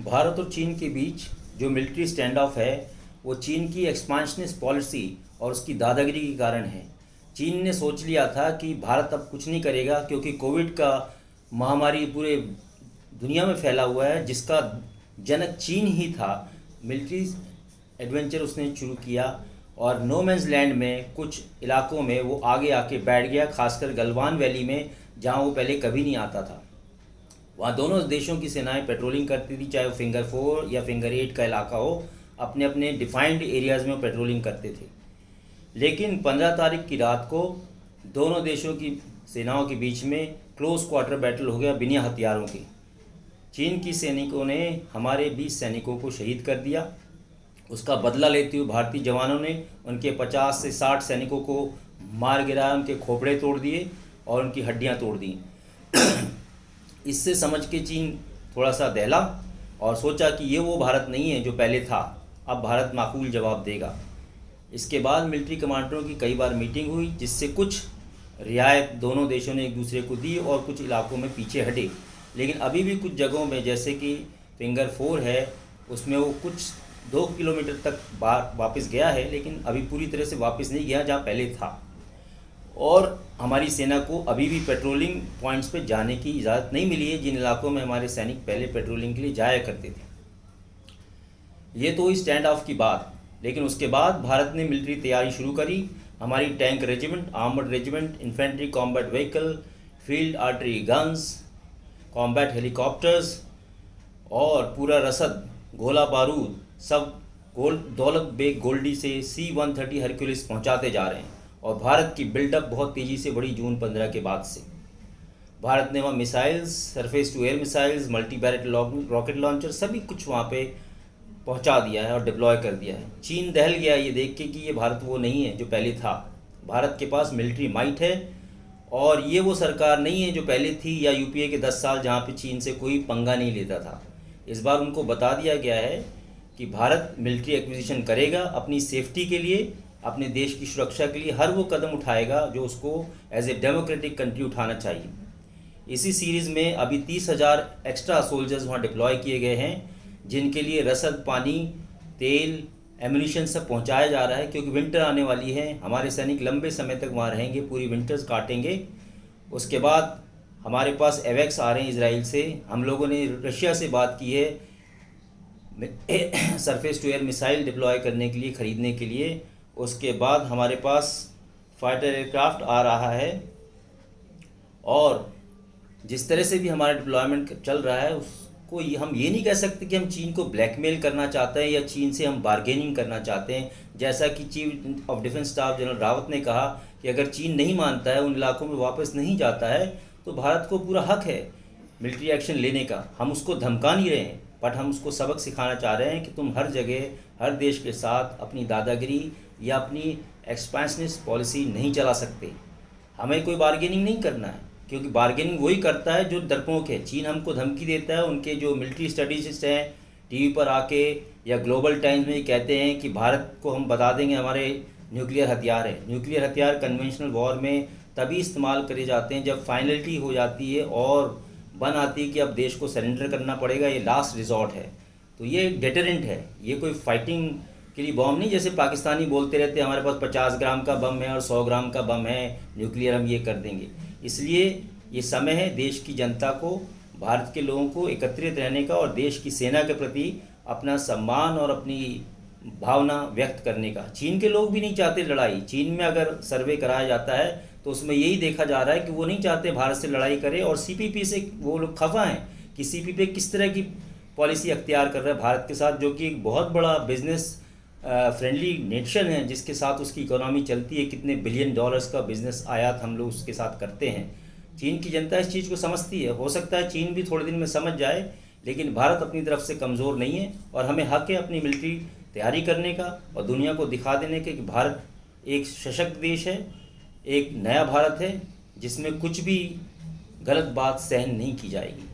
भारत और चीन के बीच जो मिलिट्री स्टैंड ऑफ है वो चीन की एक्सपांशनिस्ट पॉलिसी और उसकी दादागिरी के कारण है। चीन ने सोच लिया था कि भारत अब कुछ नहीं करेगा क्योंकि कोविड का महामारी पूरे दुनिया में फैला हुआ है, जिसका जनक चीन ही था। मिलिट्री एडवेंचर उसने शुरू किया और नो मैंस लैंड में कुछ इलाकों में वो आगे आके बैठ गया, खासकर गलवान वैली में जहाँ वो पहले कभी नहीं आता था। वहाँ दोनों देशों की सेनाएं पेट्रोलिंग करती थी, चाहे वो फिंगर 4 या फिंगर 8 का इलाका हो। अपने अपने डिफाइंड एरियाज़ में वो पेट्रोलिंग करते थे। लेकिन 15 तारीख की रात को दोनों देशों की सेनाओं के बीच में क्लोज क्वार्टर बैटल हो गया बिना हथियारों के। चीन की सैनिकों ने हमारे 20 सैनिकों को शहीद कर दिया। उसका बदला लेते हुए भारतीय जवानों ने उनके 50 से 60 सैनिकों को मार गिराया, उनके खोपड़े तोड़ दिए और उनकी हड्डियां तोड़ दी। इससे समझ के चीन थोड़ा सा दहला और सोचा कि ये वो भारत नहीं है जो पहले था, अब भारत माकूल जवाब देगा। इसके बाद मिलिट्री कमांडरों की कई बार मीटिंग हुई, जिससे कुछ रियायत दोनों देशों ने एक दूसरे को दी और कुछ इलाकों में पीछे हटे। लेकिन अभी भी कुछ जगहों में, जैसे कि फिंगर 4 है, उसमें वो कुछ 2 किलोमीटर तक वापस गया है, लेकिन अभी पूरी तरह से वापस नहीं गया जहाँ पहले था। और हमारी सेना को अभी भी पेट्रोलिंग पॉइंट्स पे जाने की इजाज़त नहीं मिली है, जिन इलाकों में हमारे सैनिक पहले पेट्रोलिंग के लिए जाया करते थे। ये तो स्टैंड ऑफ की बात। लेकिन उसके बाद भारत ने मिलिट्री तैयारी शुरू करी। हमारी tank regiment, armoured regiment, infantry combat vehicle, field artillery guns, combat helicopters और पूरा रसद, गोला बारूद सब दौलत बेग गोल्डी से C-130 हरक्यूलिस पहुंचाते जा रहे हैं। और भारत की बिल्डअप बहुत तेज़ी से बढ़ी जून 15 के बाद से। भारत ने वहाँ missiles, surface to air missiles, multi barrel rocket launcher सभी कुछ वहाँ पे पहुँचा दिया है और डिप्लॉय कर दिया है। चीन दहल गया ये देख के कि ये भारत वो नहीं है जो पहले था। भारत के पास मिलिट्री माइट है और ये वो सरकार नहीं है जो पहले थी, या यूपीए के 10 साल जहाँ पे चीन से कोई पंगा नहीं लेता था। इस बार उनको बता दिया गया है कि भारत मिलिट्री एक्विजिशन करेगा, अपनी सेफ्टी के लिए, अपने देश की सुरक्षा के लिए हर वो कदम उठाएगा जो उसको एज ए डेमोक्रेटिक कंट्री उठाना चाहिए। इसी सीरीज़ में अभी 30,000 एक्स्ट्रा सोल्जर्स वहाँ डिप्लॉय किए गए हैं, जिनके लिए रसद, पानी, तेल, एम्यूनिशन सब पहुँचाया जा रहा है, क्योंकि विंटर आने वाली है। हमारे सैनिक लंबे समय तक वहाँ रहेंगे, पूरी विंटर्स काटेंगे। उसके बाद हमारे पास एवेक्स आ रहे हैं इसराइल से। हम लोगों ने रशिया से बात की है surface to air missile deploy करने के लिए, ख़रीदने के लिए। उसके बाद हमारे पास फाइटर एयरक्राफ्ट आ रहा है। और जिस तरह से भी हमारा डिप्लॉयमेंट चल रहा है, उसको हम ये नहीं कह सकते कि हम चीन को ब्लैकमेल करना चाहते हैं या चीन से हम बार्गेनिंग करना चाहते हैं। जैसा कि chief of defence staff general Rawat ने कहा कि अगर चीन नहीं मानता है, उन इलाकों में वापस नहीं जाता है, तो भारत को पूरा हक है मिलिट्री एक्शन लेने का। हम उसको धमका नहीं रहे हैं, बट हम उसको सबक सिखाना चाह रहे हैं कि तुम हर जगह, हर देश के साथ अपनी दादागिरी या अपनी एक्सपेंशनिस्ट पॉलिसी नहीं चला सकते। हमें कोई बार्गेनिंग नहीं करना है, क्योंकि बार्गेनिंग वही करता है जो डरपोक है। चीन हमको धमकी देता है। उनके जो मिलिट्री स्टडीजिस्ट हैं टीवी पर आके या ग्लोबल टाइम्स में कहते हैं कि भारत को हम बता देंगे हमारे न्यूक्लियर हथियार है। न्यूक्लियर हथियार कन्वेंशनल वॉर में तभी इस्तेमाल करे जाते हैं जब फाइनलिटी हो जाती है और बन आती है कि अब देश को सरेंडर करना पड़ेगा, ये लास्ट रिजॉर्ट है। तो ये एक डेटरेंट है, ये कोई फाइटिंग के लिए बम नहीं। जैसे पाकिस्तानी बोलते रहते हैं हमारे पास 50 ग्राम का बम है और 100 ग्राम का बम है, न्यूक्लियर हम ये कर देंगे। इसलिए ये समय है देश की जनता को, भारत के लोगों को एकत्रित रहने का और देश की सेना के प्रति अपना सम्मान और अपनी भावना व्यक्त करने का। चीन के लोग भी नहीं चाहते लड़ाई। चीन में अगर सर्वे कराया जाता है तो उसमें यही देखा जा रहा है कि वो नहीं चाहते भारत से लड़ाई करे, और सीपीपी से वो लोग खफा हैं कि सीपीपी किस तरह की पॉलिसी अख्तियार कर रहा है भारत के साथ, जो कि एक बहुत बड़ा बिजनेस फ्रेंडली नेशन है, जिसके साथ उसकी इकोनॉमी चलती है। कितने बिलियन डॉलर्स का बिजनेस आयात हम लोग उसके साथ करते हैं। चीन की जनता इस चीज़ को समझती है। हो सकता है चीन भी थोड़े दिन में समझ जाए, लेकिन भारत अपनी तरफ से कमज़ोर नहीं है और हमें हक है अपनी मिलिट्री तैयारी करने का और दुनिया को दिखा देने के कि भारत एक सशक्त देश है, एक नया भारत है, जिसमें कुछ भी गलत बात सहन नहीं की जाएगी।